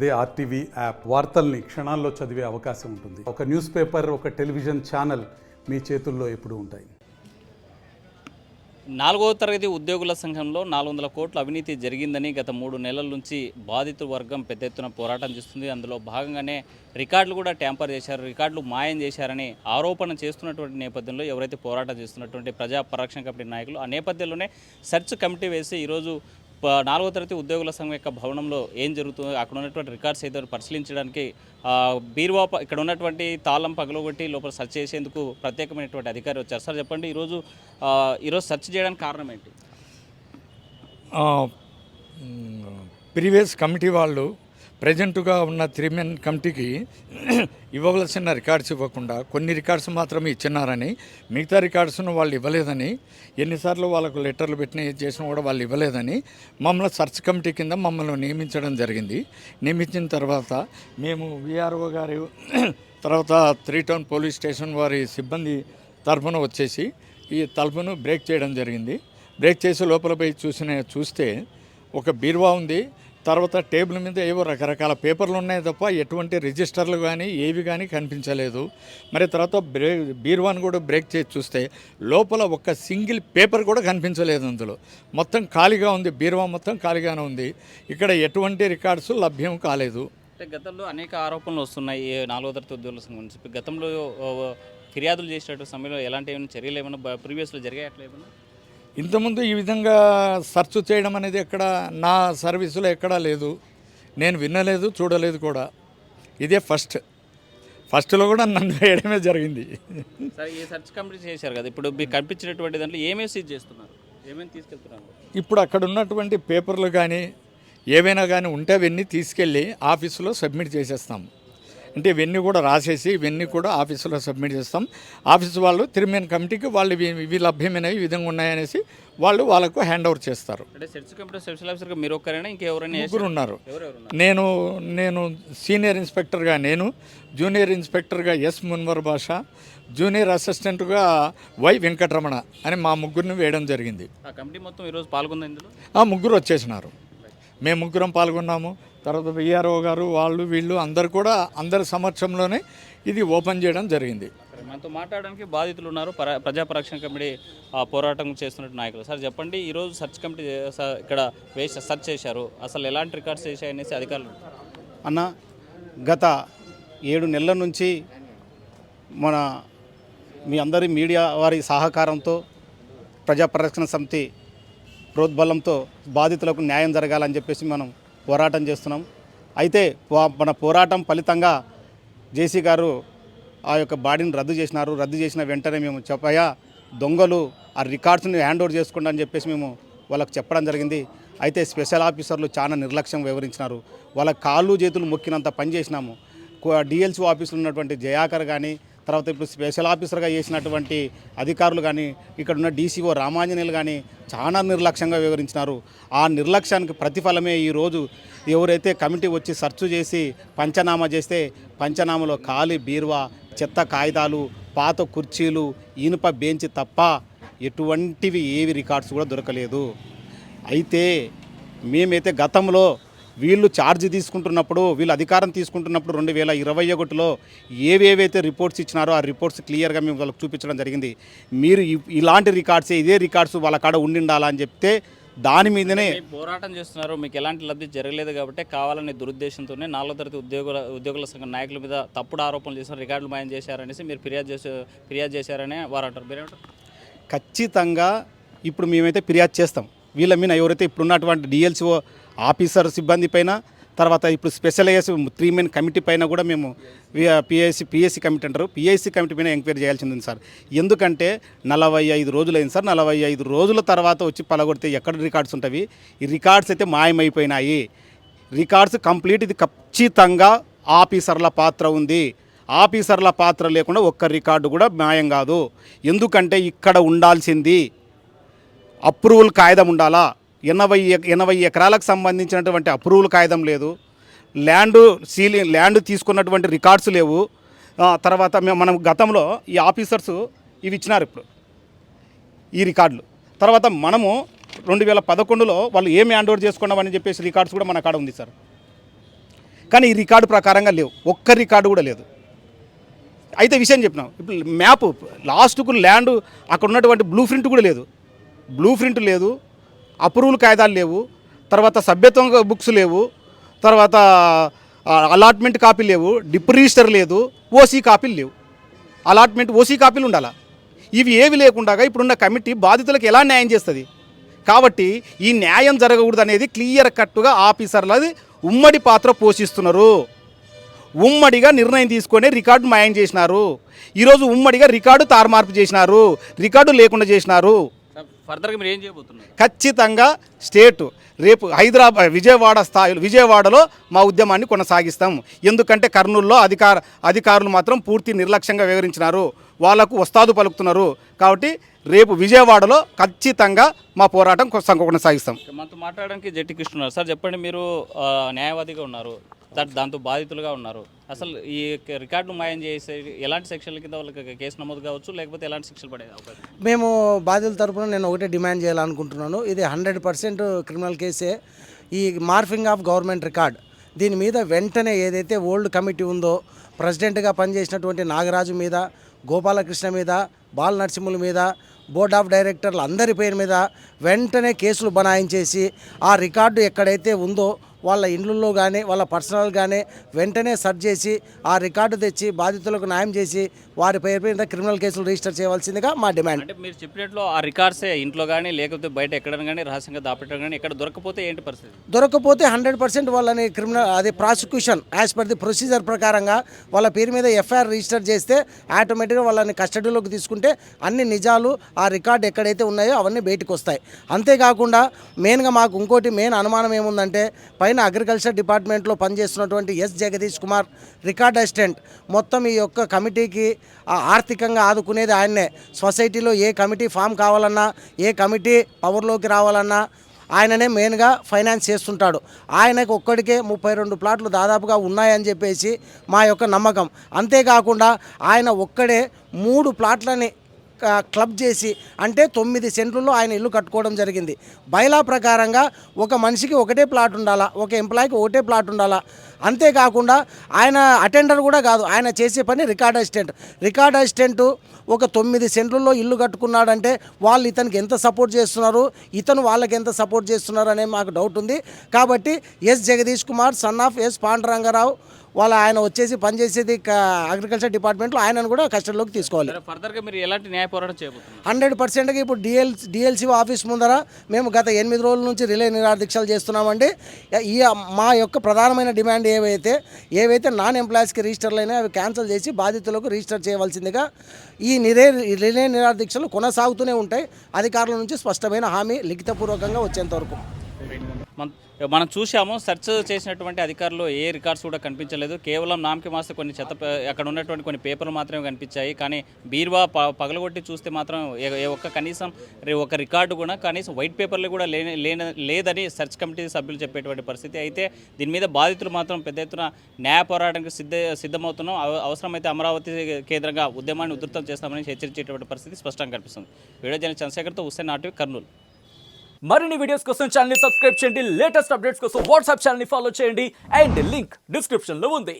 అదే RTV app వార్తల్ని క్షణాల్లో చదివే అవకాశం ఉంటుంది. ఒక న్యూస్ పేపర్, ఒక టెలివిజన్ ఛానల్ మీ చేతుల్లో ఎప్పుడూ ఉంటాయి. 4వ తరగతి ఉద్యోగుల సంఘంలో 400 కోట్ల అవినీతి జరిగిందని గత 3 నెలల నుంచి బాధిత వర్గం పెద్ద ఎత్తున పోరాటం చేస్తుంది. అందులో భాగంగానే రికార్డులు కూడా ట్యాంపర్ చేశారు, రికార్డులు మాయం చేశారని ఆరోపణ చేస్తున్నటువంటి నేపథ్యంలో ఎవరైతే పోరాటం చేస్తున్నటువంటి ప్రజా పరిరక్షణ కమిటీ నాయకులు ఆ నేపథ్యంలోనే సెర్చ్ కమిటీ వేసి ఈరోజు 4వ తరగతి ఉద్యోగుల సంఘం యొక్క భవనంలో ఏం జరుగుతుందో అక్కడ ఉన్నటువంటి రికార్డ్స్ ఏదో పరిశీలించడానికి బీరువా ఇక్కడ ఉన్నటువంటి తాళం పగలగొట్టి లోపల సెర్చ్ చేసేందుకు ప్రత్యేకమైనటువంటి అధికారి వచ్చారు. సార్ చెప్పండి, ఈరోజు సెర్చ్ చేయడానికి కారణం ఏంటి? ప్రీవియస్ కమిటీ వాళ్ళు ప్రజెంటుగా ఉన్న 3 మెన్ కమిటీకి ఇవ్వవలసిన రికార్డ్స్ ఇవ్వకుండా కొన్ని రికార్డ్స్ మాత్రమే ఇచ్చినారని, మిగతా రికార్డ్స్ను వాళ్ళు ఇవ్వలేదని, ఎన్నిసార్లు వాళ్ళకు లెటర్లు పెట్టిన చేసినా కూడా వాళ్ళు ఇవ్వలేదని మమ్మల్ని సెర్చ్ కమిటీ కింద మమ్మల్ని నియమించడం జరిగింది. నియమించిన తర్వాత మేము విఆర్ఓ గారి తర్వాత 3 టౌన్ పోలీస్ స్టేషన్ వారి సిబ్బంది తరఫున వచ్చేసి ఈ తలుపును బ్రేక్ చేయడం జరిగింది. బ్రేక్ చేసి లోపల పోయి చూస్తే ఒక బీరువా ఉంది. తర్వాత టేబుల్ మీద ఏవో రకరకాల పేపర్లు ఉన్నాయి తప్ప ఎటువంటి రిజిస్టర్లు కానీ ఏవి కానీ కనిపించలేదు. మరి తర్వాత బీరువాను కూడా బ్రేక్ చేసి చూస్తే లోపల ఒక సింగిల్ పేపర్ కూడా కనిపించలేదు. అందులో మొత్తం ఖాళీగా ఉంది, బీరువా మొత్తం ఖాళీగానే ఉంది. ఇక్కడ ఎటువంటి రికార్డ్స్ లభ్యం కాలేదు. అంటే గతంలో అనేక ఆరోపణలు వస్తున్నాయి 4వ తరగతి ఉద్యోగుల సంఘం నుంచి. గతంలో ఫిర్యాదులు చేసేటువంటి సమయంలో ఎలాంటి ఏమైనా చర్యలు ఏమైనా ప్రీవియస్లో జరిగాయి అట్లా ఏమైనా? ఇంతకుముందు ఈ విధంగా సెర్చ్ చేయడం అనేది ఎక్కడ నా సర్వీసులో ఎక్కడా లేదు, నేను వినలేదు, చూడలేదు కూడా. ఇదే ఫస్ట్లో కూడా నన్ను వేయడమే జరిగింది. సరే, ఈ సెర్చ్ కంప్లీట్ చేశారు కదా, ఇప్పుడు మీకు కనిపించినటువంటి దాంట్లో ఏమేమి సీజ్ చేస్తున్నారు, ఏమేమి తీసుకెళ్తున్నారు? ఇప్పుడు అక్కడ ఉన్నటువంటి పేపర్లు కానీ ఏవైనా కానీ ఉంటే అవన్నీ తీసుకెళ్ళి ఆఫీసులో సబ్మిట్ చేసేస్తాం. అంటే ఇవన్నీ కూడా రాసేసి ఇవన్నీ కూడా ఆఫీసులో సబ్మిట్ చేస్తాం. ఆఫీసు వాళ్ళు 3 మెన్ కమిటీకి వాళ్ళు ఇవి లభ్యమైనవి ఈ విధంగా ఉన్నాయనేసి వాళ్ళకు హ్యాండ్ ఓవర్ చేస్తారు. అంటే సెర్చ్ కమిటీ స్పెషల్ ఆఫీసర్గా మీరు ఒక్కరైనా ఇంకెవరైనా? ముగ్గురు ఉన్నారు. నేను సీనియర్ ఇన్స్పెక్టర్గా నేను, జూనియర్ ఇన్స్పెక్టర్గా ఎస్ మున్వర్ బాషా, జూనియర్ అసిస్టెంట్గా వై వెంకటరమణ అని మా ముగ్గురిని వేయడం జరిగింది. ఆ కమిటీ మొత్తం ఈరోజు పాల్గొంది ఇందులో? ముగ్గురు వచ్చేసినారు, మేము ముగ్గురం పాల్గొన్నాము. తర్వాత విఆర్ఓ గారు వాళ్ళు వీళ్ళు అందరు కూడా అందరి సమక్షంలోనే ఇది ఓపెన్ చేయడం జరిగింది. మనతో మాట్లాడడానికి బాధితులు ఉన్నారు, ప్రజా పరిరక్షణ కమిటీ పోరాటం చేస్తున్న నాయకులు. సార్ చెప్పండి, ఈరోజు సెర్చ్ కమిటీ ఇక్కడ సెర్చ్ చేశారు, అసలు ఎలాంటి రికార్డ్స్ చేశాయనేసి అధికారులు అన్న గత 7 నెలల నుంచి మీ అందరి మీడియా వారి సహకారంతో ప్రజా పరిరక్షణ సమితి ప్రోద్బలంతో బాధితులకు న్యాయం జరగాలని చెప్పేసి మనం పోరాటం చేస్తున్నాం. అయితే మన పోరాటం ఫలితంగా జేసీ గారు ఆ యొక్క బాడీని రద్దు చేసినారు. రద్దు చేసిన వెంటనే మేము చెప్పయా దొంగలు ఆ రికార్డ్స్ని హ్యాండ్ ఓవర్ చేసుకోండి అని చెప్పేసి మేము వాళ్ళకు చెప్పడం జరిగింది. అయితే స్పెషల్ ఆఫీసర్లు చాలా నిర్లక్ష్యం వివరించినారు. వాళ్ళ కాళ్ళు చేతులు మొక్కినంత పని చేసినాము. డిఎల్సీ ఆఫీసులో ఉన్నటువంటి జయాకర్ కానీ, తర్వాత ఇప్పుడు స్పెషల్ ఆఫీసర్గా చేసినటువంటి అధికారులు కానీ, ఇక్కడ ఉన్న డీసీఓ రామాంజనేయులు కానీ చాలా నిర్లక్ష్యంగా వివరించినారు. ఆ నిర్లక్ష్యానికి ప్రతిఫలమే ఈరోజు ఎవరైతే కమిటీ వచ్చి సెర్చ్ చేసి పంచనామా చేస్తే పంచనామాలో ఖాళీ బీరువా, చెత్త కాగితాలు, పాత కుర్చీలు, ఇనుప బెంచ్ తప్ప ఎటువంటివి ఏవి రికార్డ్స్ కూడా దొరకలేదు. అయితే మేమైతే గతంలో వీళ్ళు ఛార్జ్ తీసుకుంటున్నప్పుడు, వీళ్ళు అధికారం తీసుకుంటున్నప్పుడు 2021లో ఏవేవైతే రిపోర్ట్స్ ఇచ్చినారో ఆ రిపోర్ట్స్ క్లియర్గా మేము వాళ్ళకి చూపించడం జరిగింది. మీరు ఇలాంటి రికార్డ్సే, ఇదే రికార్డ్స్ వాళ్ళ కాడ ఉండాలని చెప్తే దాని మీదనే పోరాటం చేస్తున్నారు. మీకు ఎలాంటి లబ్ధి జరగలేదు కాబట్టి కావాలనే దురుద్దేశంతోనే 4వ తరగతి ఉద్యోగుల సంఘం నాయకుల మీద తప్పుడు ఆరోపణలు చేశారు, రికార్డులు మాయం చేశారనేసి మీరు ఫిర్యాదు చేశారని వారు అంటారు. మీరేమంటారు? ఖచ్చితంగా ఇప్పుడు మేమైతే ఫిర్యాదు చేస్తాం. వీళ్ళ మీద ఎవరైతే ఇప్పుడున్నటువంటి డిఎల్సీఓ ఆఫీసర్ సిబ్బంది పైన, తర్వాత ఇప్పుడు స్పెషలైజ్ 3 మెన్ కమిటీ పైన కూడా మేము పిఎస్సి కమిటీ అంటారు, పిఎస్సి కమిటీ పైన ఎంక్వైరీ చేయాల్సింది ఉంది సార్. ఎందుకంటే 45 రోజులైంది సార్. 45 రోజుల తర్వాత వచ్చి పలగొడితే ఎక్కడ రికార్డ్స్ ఉంటాయి? ఈ రికార్డ్స్ అయితే మాయమైపోయినాయి. Records complete. ఇది ఖచ్చితంగా ఆఫీసర్ల పాత్ర ఉంది. ఆఫీసర్ల పాత్ర లేకుండా ఒక్క రికార్డు కూడా మాయం కాదు. ఎందుకంటే ఇక్కడ ఉండాల్సింది అప్రూవల్ కాగితం ఉండాలా. 80 ఎకరాలకు సంబంధించినటువంటి అప్రూవల్ కాగితం లేదు. ల్యాండ్ తీసుకున్నటువంటి రికార్డ్స్ లేవు. తర్వాత మనం గతంలో ఈ ఆఫీసర్స్ ఇవి ఇచ్చినారు ఇప్పుడు ఈ రికార్డులు. తర్వాత మనము 2011లో వాళ్ళు ఏం హ్యాండ్ ఓవర్ చేసుకున్నామని చెప్పేసి రికార్డ్స్ కూడా మన కాడ ఉంది సార్. కానీ ఈ రికార్డు ప్రకారంగా లేవు, ఒక్క రికార్డు కూడా లేదు. అయితే విషయం చెప్పినాం, ఇప్పుడు మ్యాప్ లాస్ట్కు ల్యాండ్ అక్కడ ఉన్నటువంటి బ్లూ ప్రింట్ కూడా లేదు, బ్లూ ప్రింట్ లేదు, అప్రూవల్ కాయిదాలు లేవు, తర్వాత సభ్యత్వం బుక్స్ లేవు, తర్వాత అలాట్మెంట్ కాపీ లేవు, డిప్ రిజిస్టర్ లేదు, ఓసీ కాపీలు లేవు. అలాట్మెంట్ ఓసీ కాపీలు ఉండాలా? ఇవి ఏవి లేకుండా ఇప్పుడున్న కమిటీ బాధితులకు ఎలా న్యాయం చేస్తుంది? కాబట్టి ఈ న్యాయం జరగకూడదు అనేది క్లియర్ కట్టుగా ఆఫీసర్లది ఉమ్మడి పాత్ర పోషిస్తున్నారు. ఉమ్మడిగా నిర్ణయం తీసుకొని రికార్డు మాయం చేసినారు. ఈరోజు ఉమ్మడిగా రికార్డు తారుమార్పు చేసినారు, రికార్డు లేకుండా చేసినారు. ఫర్దర్గా మీరు ఏం చేయబోతున్నారు? ఖచ్చితంగా స్టేటు రేపు విజయవాడలో మా ఉద్యమాన్ని కొనసాగిస్తాం. ఎందుకంటే కర్నూలులో అధికారులు మాత్రం పూర్తి నిర్లక్ష్యంగా వ్యవహరించినారు, వాళ్లకు వస్తాదు పలుకుతున్నారు. కాబట్టి రేపు విజయవాడలో ఖచ్చితంగా మా పోరాటం కొనసాగిస్తాం. మనతో మాట్లాడడానికి జట్టి కృష్ణ ఉన్నారు. సార్ చెప్పండి, మీరు న్యాయవాదిగా ఉన్నారు, దాంతో బాధితులుగా ఉన్నారు. అసలు ఈ రికార్డు మాయం చేసే ఎలాంటి సెక్షన్ల కింద వాళ్ళకి కేసు నమోదు కావచ్చు, లేకపోతే ఎలాంటి శిక్షలు పడే అవకాశం? మేము బాధితుల తరపున నేను ఒకటే డిమాండ్ చేయాలనుకుంటున్నాను. ఇది 100% క్రిమినల్ కేసే. ఈ మార్ఫింగ్ ఆఫ్ గవర్నమెంట్ రికార్డ్ దీని మీద వెంటనే ఏదైతే ఓల్డ్ కమిటీ ఉందో, ప్రెసిడెంట్గా పనిచేసినటువంటి నాగరాజు మీద, గోపాలకృష్ణ మీద, బాల నరసింహుల మీద, బోర్డ్ ఆఫ్ డైరెక్టర్లు అందరి పేరు మీద వెంటనే కేసులు బనాయించేసి ఆ రికార్డు ఎక్కడైతే ఉందో వాళ్ళ ఇండ్లలో కానీ వాళ్ళ పర్సనల్ కానీ వెంటనే సర్చ్ చేసి ఆ రికార్డు తెచ్చి బాధితులకు న్యాయం చేసి వారి పేరు మీద క్రిమినల్ కేసులు రిజిస్టర్ చేయవలసిందిగా మా డిమాండ్. అంటే మీరు చెప్పినట్లు ఆ రికార్డ్సే ఇంట్లో కానీ లేకపోతే బయట ఎక్కడైనా కానీ రహస్యంగా దాపెట్టడం కానీ ఎక్కడ దొరకపోతే ఏంటి పరిస్థితి? దొరకపోతే 100% వాళ్ళని అది prosecution as per the procedure ప్రకారంగా వాళ్ళ పేరు మీద ఎఫ్ఐఆర్ రిజిస్టర్ చేస్తే ఆటోమేటిక్గా వాళ్ళని కస్టడీలోకి తీసుకుంటే అన్ని నిజాలు ఆ రికార్డు ఎక్కడైతే ఉన్నాయో అవన్నీ బయటకు వస్తాయి. అంతేకాకుండా మెయిన్గా మాకు ఇంకోటి మెయిన్ అనుమానం ఏముందంటే పైన అగ్రికల్చర్ డిపార్ట్మెంట్లో పనిచేస్తున్నటువంటి S Jagadish Kumar record assistant మొత్తం ఈ యొక్క కమిటీకి ఆర్థికంగా ఆదుకునేది ఆయన్నే. సొసైటీలో ఏ కమిటీ ఫామ్ కావాలన్నా, ఏ కమిటీ పవర్లోకి రావాలన్నా ఆయననే మెయిన్గా ఫైనాన్స్ చేస్తుంటాడు. ఆయనకు ఒక్కడికే 32 ప్లాట్లు దాదాపుగా ఉన్నాయని చెప్పేసి మా యొక్క నమ్మకం. అంతేకాకుండా ఆయన ఒక్కడే 3 ప్లాట్లని క్లబ్ చేసి అంటే 9 సెంట్లలో ఆయన ఇల్లు కట్టుకోవడం జరిగింది. బైలా ప్రకారంగా ఒక మనిషికి ఒకటే ప్లాట్ ఉండాలా, ఒక ఎంప్లాయీకి ఒకటే ప్లాట్ ఉండాలా. అంతేకాకుండా ఆయన అటెండర్ కూడా కాదు, ఆయన చేసే పని రికార్డ్ అసిస్టెంటు ఒక 9 సెంట్లలో ఇల్లు కట్టుకున్నాడంటే వాళ్ళు ఇతనికి ఎంత సపోర్ట్ చేస్తున్నారు, ఇతను వాళ్ళకి ఎంత సపోర్ట్ చేస్తున్నారు అనే మాకు డౌట్ ఉంది. కాబట్టి S Jagadish Kumar son of S Pandurangarao ఆయన వచ్చేసి పనిచేసేది అగ్రికల్చర్ డిపార్ట్మెంట్లో, ఆయనను కూడా కస్టడీలోకి తీసుకోవాలి. ఫర్దర్గా మీరు ఎలాంటి న్యాయ పోరాటం చేయబోతున్నారు? 100%గా ఇప్పుడు డిఎల్సి ఆఫీస్ ముందర మేము గత 8 రోజుల నుంచి రిలే నిరాదీక్షలు చేస్తున్నామండి. ఈ మా యొక్క ప్రధానమైన డిమాండ్ ఏవైతే నాన్ ఎంప్లాయీస్కి రిజిస్టర్లు అయినా అవి క్యాన్సిల్ చేసి బాధితులకు రిజిస్టర్ చేయవలసిందిగా ఈ రిలే నిరాదీక్షలు కొనసాగుతూనే ఉంటాయి. అధికారుల నుంచి స్పష్టమైన హామీ లిఖితపూర్వకంగా వచ్చేంత వరకు. మనం చూసాము, సెర్చ్ చేసినటువంటి అధికారులు ఏ రికార్డ్స్ కూడా కనిపించలేదు. కేవలం నామకి మాస్తే కొన్ని అక్కడ ఉన్నటువంటి కొన్ని పేపర్లు మాత్రమే కనిపించాయి. కానీ బీరువా పగలగొట్టి చూస్తే మాత్రం కనీసం ఒక రికార్డు కూడా, కనీసం వైట్ పేపర్లు కూడా లేదని సెర్చ్ కమిటీ సభ్యులు చెప్పేటువంటి పరిస్థితి. అయితే దీని మీద బాధితులు మాత్రం పెద్ద ఎత్తున న్యాయ పోరాటానికి సిద్ధమవుతున్నాం. అవసరమైతే అమరావతి కేంద్రంగా ఉద్యమాన్ని ఉధృతం చేస్తామని హెచ్చరించేటువంటి పరిస్థితి స్పష్టంగా కనిపిస్తుంది. వీడియో జర్నలిస్ట్ చంద్రశేఖర్తో హుస్సేన్ ఆర్టీవీ, కర్నూలు. మరిన్ని వీడియోస్ కోసం ఛానల్ ని సబ్స్క్రైబ్ చేయండి, లేటెస్ట్ అప్డేట్స్ కోసం వాట్సాప్ ఛానల్ ని ఫాలో చేయండి అండ్ లింక్ డిస్క్రిప్షన్ లో ఉంది.